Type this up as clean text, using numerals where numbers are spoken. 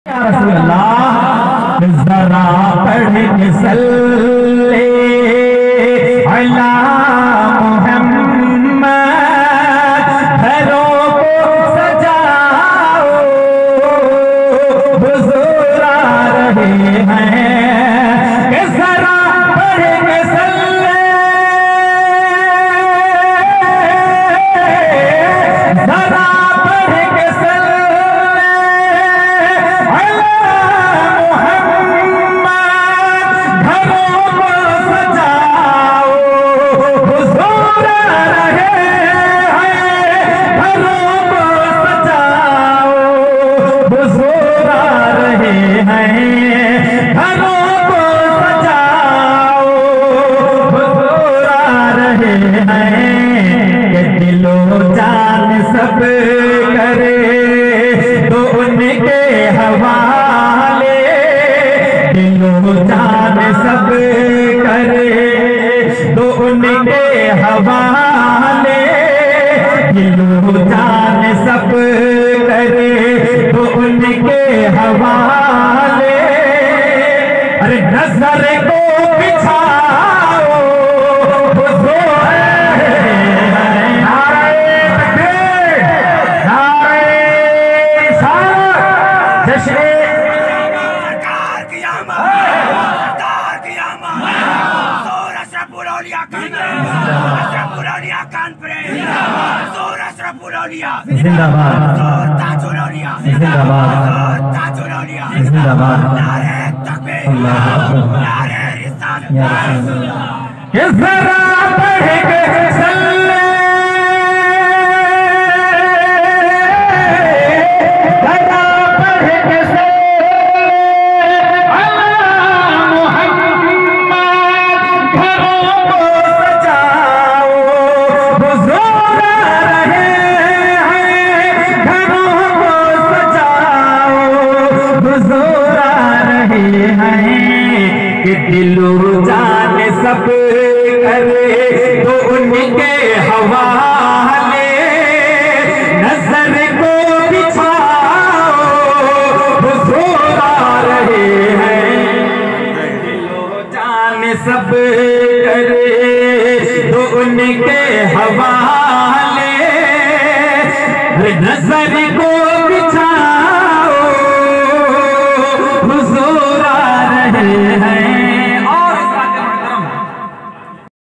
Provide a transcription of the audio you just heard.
या रसूल अल्लाह जरा पढ़ के सल्ले अला मुहम्मद, घरों को सजाओ हुजूर आ रहे हैं। कि जरा पढ़ के सल्ले, जरा पढ़ के सल्ले अला मुहम्मद, घरों को सजाओ हुजूर आ रहे हैं। घरों को सजाओ हुजूर आ रहे हैं। घरों को सजाओ हुजूर आ रहे हैं। कि दिलो जान सब करे तो उनके हवाले, दिलो जान सब करे तो उनके हवाले, दिलो जान सब करे तो उनके हवाले। अरे नजर को बिछाओ हुजूर, नारे तकबीर, नारे रिसालत, जश्न सरकार की आमद, सरकार की आमद, हुजूर अशरफुल औलिया कान पे, अशरफुल औलिया कान पे, हुजूर अशरफुल औलिया जिंदाबाद, हुजूर ताजुल औलिया जिंदाबाद, हुजूर ताजुल औलिया जिंदाबाद। नारे तकबीर, अल्लाहु अकबर। नारे रिसालत। या रसूल अल्लाह। कि जरा पढ़ के सल्ले, जरा पढ़ के सल्ले अला मुहम्मद, घरों को सजाओ हुजूर आ रहे हैं। घरों को सजाओ हुजूर आ रहे हैं। कि दिलो जान सब करे तो उनके हवाले, नजर को बिछाओ हुजूर आ रहे हैं। दिलो जान सब करे तो उनके हवाले, नजर को